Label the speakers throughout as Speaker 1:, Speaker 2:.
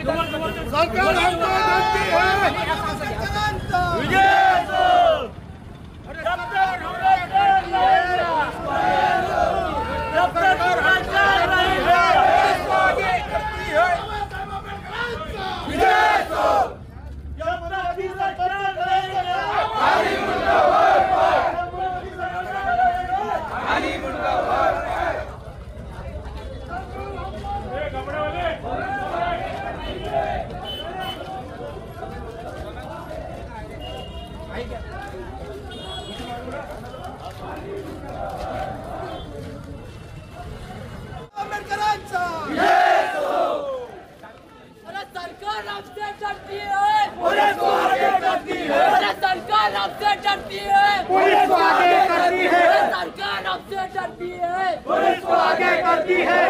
Speaker 1: सरकार हमको धमकी है। विजय
Speaker 2: सरकार हमसे डरती है, पुलिस को आगे करती है। सरकार हमसे डरती है, पुलिस को आगे करती है। सरकार हमसे डरती है, पुलिस को आगे करती है।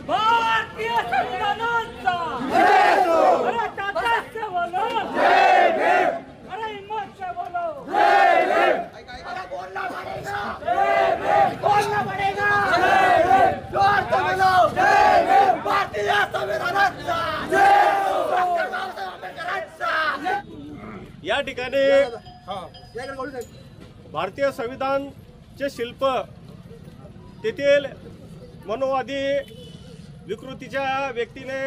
Speaker 2: भारतीय संविधानाचा अरे ताकत से बोलो, जय भीम। अरे हिम्मत से बोलो, जय भीम। अरे बोलना पड़ेगा, जय भीम। बोलना पड़ेगा, जय भीम। जोर से बोलो, जय भीम। भारतीय संविधानाचा जय हो, डॉक्टर बाबासाहेब आंबेडकरांचा।
Speaker 3: या ठिकाणी भारतीय संविधानचे शिल्प तेथील मनोवादी विकृतीच्या व्यक्तीने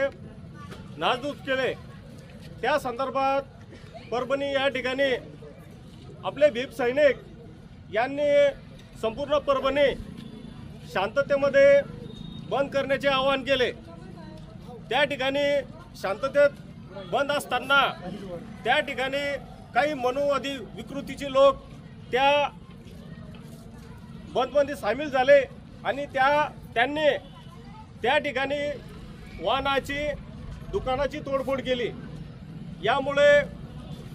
Speaker 3: नासधूस केले। त्या संदर्भात परभणी या ठिकाणी आपले भीम सैनिक यांनी संपूर्ण परभणी शांततेमध्ये बंद करण्याचे आवाहन केले। त्या ठिकाणी शांततेत बंद असताना त्या ठिकाणी काही मनोवादी विकृतीचे लोक त्या बंदमध्ये सामील झाले आणि त्यांनी त्या ठिकाणी वाहनाची दुकानाची तोडफोड केली। यामुळे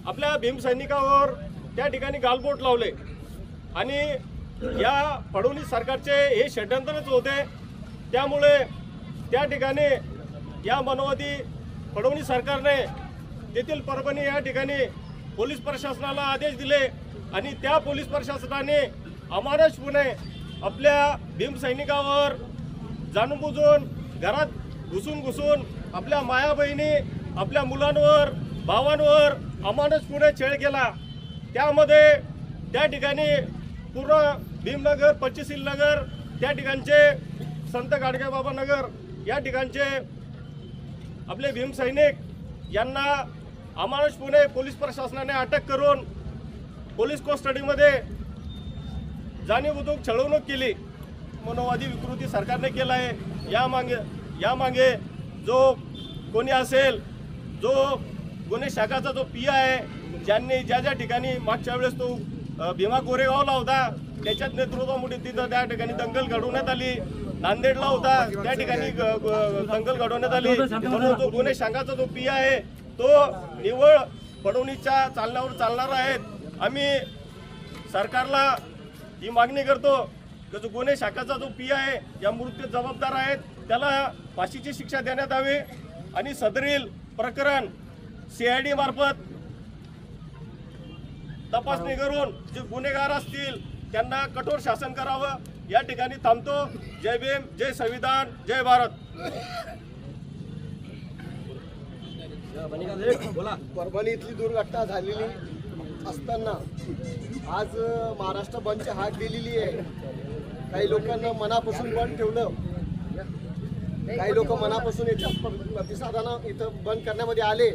Speaker 3: आपल्या भीम सैनिकावर त्या ठिकाणी गालबोट लावले आणि या फडणवीस सरकारचे हे षड्यंत्रच होते। त्यामुळे त्या ठिकाणी या मनोवादी फडणवीस सरकारने तेथील परभणी या ठिकाणी पोलीस प्रशासनाला आदेश दिले आणि त्या पोलीस प्रशासनाने अमानुषपणे आपल्या भीम सैनिकावर जाणूनबुजून घरात घुसून आपल्या माया बहिणी आपल्या मुलांवर भावांवर अमानुषपणे छळ केला। त्यामध्ये त्या ठिकाणी पूर्ण भीमनगर पच्चीसील नगर त्या ठिकाणचे संत गाडगेबाबा नगर या ठिकाणचे आपले भीम सैनिक यांना अमानुषपणे पोलीस प्रशासनाने अटक करून पोलीस कस्टडीमध्ये जाणीवपूर्वक छळवणूक केली। मनोवादी विकृती सरकारने केला आहे। या मागे जो कोणी असेल, जो गुन्हे शाखाचा जो पी आहे, ज्यांनी ज्या ठिकाणी मागच्या वेळेस तो भीमा कोरेगावला होता त्याच्यात नेतृत्वामुळे तिथं त्या ठिकाणी दंगल घडवण्यात आली। नांदेडला होता त्या ठिकाणी दंगल घडवण्यात आली। म्हणून जो गुन्हे शाखाचा जो पी आहे तो निव्वळ फडणवीसच्या चालण्यावर चालणार आहेत। आम्ही सरकारला ही मागणी करतो की जो गुन्हे शाखाचा जो पी आहे या मृत्यू जबाबदार आहेत त्याला फाशीची शिक्षा देण्यात यावी आणि सदरील प्रकरण CID मार्फत तपासणी करून जे गुन्हेगार असतील त्यांना कठोर शासन करावं। या ठिकाणी थांबतो। जय भीम, जय संविधान, जय भारत।
Speaker 4: परभणी इथली दुर्घटना झालेली असताना आज महाराष्ट्र बंदची हाक दिलेली आहे। काही लोकांना मनापासून बंद ठेवलं, काही लोक मनापासून याच्या प्रतिसादानं इथं बंद करण्यामध्ये आले।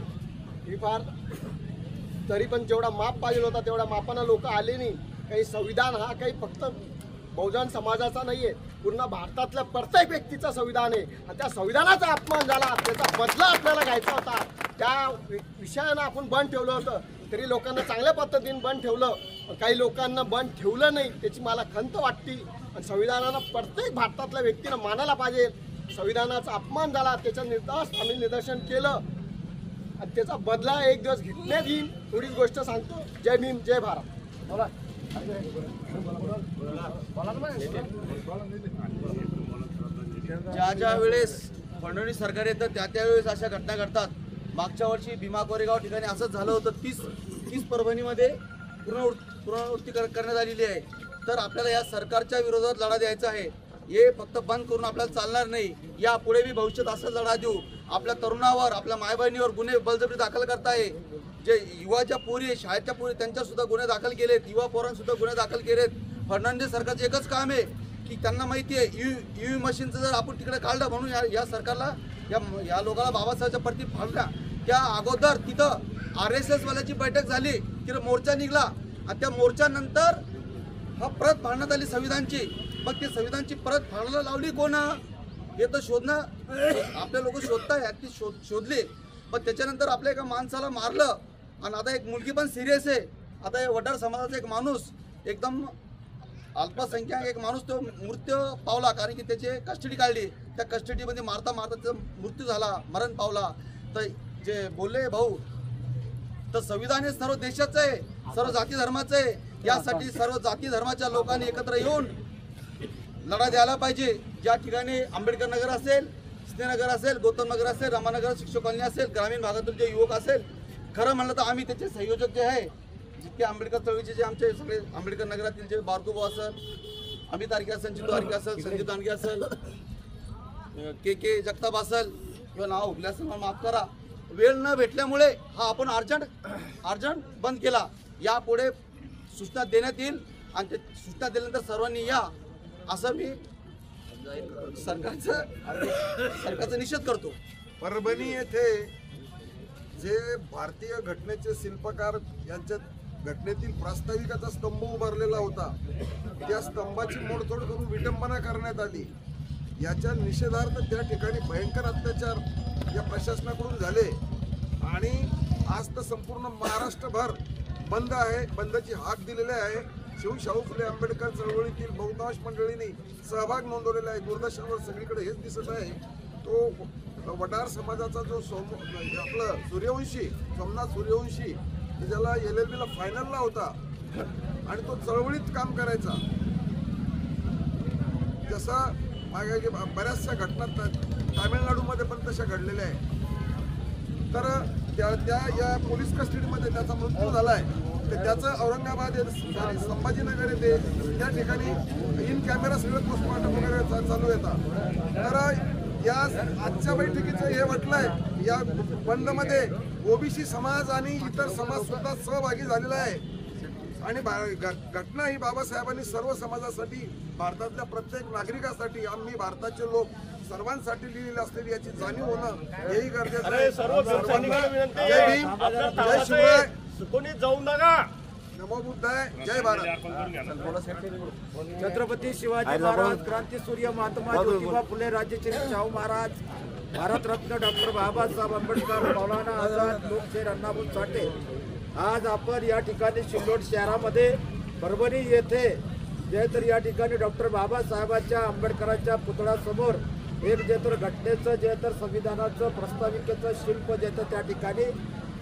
Speaker 4: ही फार तरी पण जेवढा माप पाहिजे होता तेवढा मापानं लोक आले नाही। काही संविधान हा काही फक्त बहुजन समाजाचा नाहीये, पूर्ण भारतातल्या प्रत्येक व्यक्तीचा संविधान आहे आणि त्या संविधानाचा अपमान झाला, त्याचा बदला आपल्याला घ्यायचा होता। त्या विषयानं आपण बंद ठेवलं होतं, तरी लोकांना चांगल्या पद्धतीने बंद ठेवलं, काही लोकांना बंद ठेवलं नाही, त्याची मला खंत वाटते। आणि संविधानानं प्रत्येक भारतातल्या व्यक्तीनं मानायला पाहिजे। संविधानाचा अपमान झाला त्याच्या आम्ही निदर्शन केलं आणि त्याचा बदला एक दिवस घेण्यात येईल, थोडीच गोष्ट सांगतो। जय भीम, जय भारत। बोला
Speaker 5: ज्या वेळेस फडणवीस सरकार येतं त्यावेळेस अशा घटना घडतात। मागच्या वर्षी भीमा कोरेगाव ठिकाणी असंच झालं होतं। 30 परभणीमध्ये पुनरावृत्ती करण्यात आलेली आहे। तर आपल्याला या सरकारच्या विरोधात लढा द्यायचा आहे। हे फक्त बंद करून आपल्याला चालणार नाही. यापुढे बी भविष्यात असं लढा देऊ. आपल्या तरुणावर, आपल्या मायबहिणीवर गुन्हे बळजबरी दाखल करताय. जे युवाच्या पोरी, शाळेच्या पोरी, त्यांच्या सुद्धा गुन्हे दाखल केलेत. युवा पोरांसुद्धा गुन्हे दाखल केलेत. फडणवीस सरकारचं एकच काम आहे की त्यांना माहिती आहे ईव्हीएम मशीनचं जर आपण तिकडे काढलं म्हणून या सरकारला, या लोकांना बाबासाहेबच्या प्रती फाडल्या. त्या अगोदर तिथं RSS वाल्याची बैठक झाली, तिथं मोर्चा निघाला आणि त्या मोर्चानंतर हा प्रत फाडण्यात आली संविधानची. मग ती संविधानची प्रत फाडायला लावली कोण हे तर शोधणं, आपले लोक शोधताय. ती शोधली, पण त्याच्यानंतर आपल्या एका माणसाला मारलं. आणि आता एक मुलगी पण सिरियस आहे. आता हे वडार समाजाचा एक माणूस, एकदम अल्पसंख्याक एक माणूस, तो मृत्यू पावला कारण की त्याची कस्टडी काढली. त्या कस्टडीमध्ये मारता मारता त्याचा मृत्यू झाला, मरण पावला. तर जे बोलले भाऊ, तर संविधान हे सर्व देशाचं आहे, सर्व जाती धर्माचं आहे. यासाठी सर्व जाती धर्माच्या लोकांनी एकत्र येऊन लढा द्यायला पाहिजे. ज्या ठिकाणी आंबेडकर नगर असेल, स्नेहनगर असेल, गौतम नगर असेल, रामानगर शिक्षक कॉलनी असेल, ग्रामीण भागातील जे युवक असेल, खरं म्हणलं तर आम्ही त्याचे संयोजक जे आहे, जितके आंबेडकर चळवळीचे जे आमचे सगळे आंबेडकर नगरातील जे बारगोबा असेल, अमित तारखे असेल, चिंटू तारखे असेल, संदीप दांडगे असेल, के जगताप असेल, किंवा नाव हुकले असेल, मला माफ करा. वेळ न भेटल्यामुळे हा आपण अर्जंट बंद केला. यापुढे सूचना देण्यात येईल आणि ते सूचना दिल्यानंतर सर्वांनी या असं मी सरकारचा निषेध करतो.
Speaker 6: परभणी येथे जे भारतीय घटनेचे शिल्पकार यांच्यात घटनेतील प्रास्ताविकाचा स्तंभ उभारलेला होता, त्या स्तंभाची मोडतोड करून विटंबना करण्यात आली. याच्या निषेधार्थ त्या ठिकाणी भयंकर अत्याचार या प्रशासनाकडून झाले आणि आज तर संपूर्ण महाराष्ट्रभर बंद आहे. बंदची हाक दिलेली आहे. शाहू फुले आंबेडकर चळवळीतील बहुतांश मंडळींनी सहभाग नोंदवलेला आहे. दूरदर्शनवर सगळीकडे हेच दिसत आहे. तो वडार समाजाचा जो आपलं सूर्यवंशी, सोमनाथ सूर्यवंशी, ज्याला LLB ला फायनलला होता आणि तो चळवळीत काम करायचा. जसा मागे बऱ्याचशा घटना तामिळनाडूमध्ये पण तशा घडलेल्या आहेत. तर त्या या पोलीस कस्टडीमध्ये त्याचा मृत्यू झाला आहे. तर त्याचं औरंगाबाद संभाजीनगर येथे त्या ठिकाणी इन कॅमेरा सगळं पोस्टमॉर्टम वगैरे चालू येतात. तर या आजच्या बैठकीचं हे म्हटलंय, या बंदमध्ये OBC समाज आणि इतर समाज सुद्धा सहभागी झालेला आहे. आणि घटना ही बाबासाहेबांनी सर्व समाजासाठी, भारतातल्या प्रत्येक नागरिकासाठी, आम्ही भारताचे लोक सर्वांसाठी लिहिलेली असलेली याची जाणीव होणं हेही गरजेचं आहे. जय भीम, जय शिवराय,
Speaker 3: कोणी जाऊ नका.
Speaker 6: नमो बुद्धाय, जय भारत.
Speaker 2: छत्रपती शिवाजी महाराज, क्रांती सूर्य महात्मा ज्योतिबा फुले, राजश्री शाहू महाराज, भारतरत्न डॉक्टर बाबासाहेब आंबेडकर, मौलाना आझाद, लोकशाहीर अण्णाभाऊ साठे. आज आपण या ठिकाणी सिल्लोड शहरामध्ये परभणी येथे जे तर या ठिकाणी डॉक्टर बाबासाहेबांच्या आंबेडकरांच्या पुतळ्यासमोर एक जे तर घटनेचं जे तर संविधानाचं प्रस्ताविकेचं शिल्प जे तर त्या ठिकाणी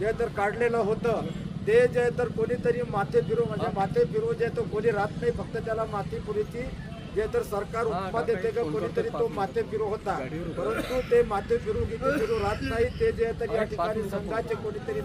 Speaker 2: जे तर काढलेलं होतं, ते जे तर कोणीतरी माथे फिरू, म्हणजे माथे फिरू जे तर कोणी राहत नाही, फक्त त्याला माथेपुरीची जे तर सरकार उपमा देते का कोणीतरी तो माथे फिरू होता. परंतु ते माथे फिरू किती फिरू राहत नाही. ते जे तर या ठिकाणी संघाचे कोणीतरी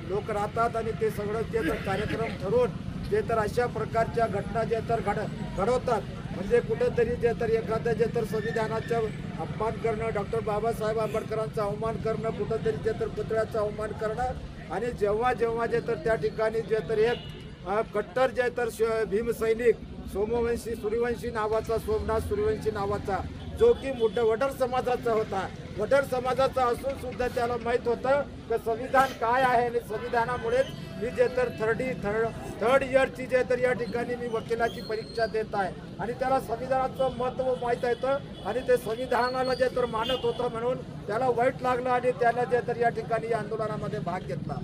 Speaker 2: लोक राहतात आणि ते सगळं जे तर कार्यक्रम ठरवून जे तर अशा प्रकारच्या घटना जे तर घडवतात. म्हणजे कुठेतरी जे तर एखाद्या जे तर संविधानाचा अपमान करणं, डॉक्टर बाबासाहेब आंबेडकरांचा अवमान करणं, कुठेतरी जे तर पुतळ्याचा अवमान करणं. आणि जेव्हा त्या त्या ठिकाणी जे तर एक कट्टर जे तर भीमसैनिक सोमवंशी सूर्यवंशी नावाचा, सोमनाथ सूर्यवंशी नावाचा, जो की वडार समाजाचा होता, वडार समाजाचा असून सुद्धा त्याला माहीत होतं की संविधान काय आहे आणि संविधानामुळेच मी जे तर थर्ड इयरची जे तर या ठिकाणी मी वकिलाची परीक्षा देत आहे आणि त्याला संविधानाचं महत्त्व माहीत येतं आणि ते संविधानाला जे तर मानत होतं म्हणून त्याला वाईट लागलं आणि त्याला जे तर या ठिकाणी आंदोलनामध्ये भाग घेतला.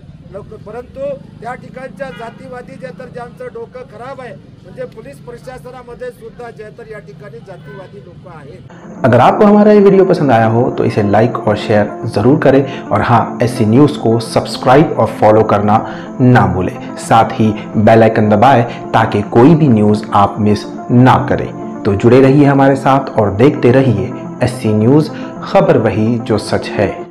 Speaker 2: परंतु त्या ठिकाणच्या जातीवादी जे तर ज्यांचं डोकं खराब आहे, म्हणजे पोलीस प्रशासनामध्ये सुद्धा जे तर या ठिकाणी जातीवादी लोक आहेत.
Speaker 7: अगर आपको हमारा ये वीडियो पसंद आया हो तो इसे लाइक और शेयर ज़रूर करें और हाँ, SC न्यूज़ को सब्सक्राइब और फॉलो करना ना भूलें. साथ ही बेल आइकन दबाएं ताकि कोई भी न्यूज़ आप मिस ना करें. तो जुड़े रहिए हमारे साथ और देखते रहिए SC न्यूज़, खबर वही जो सच है.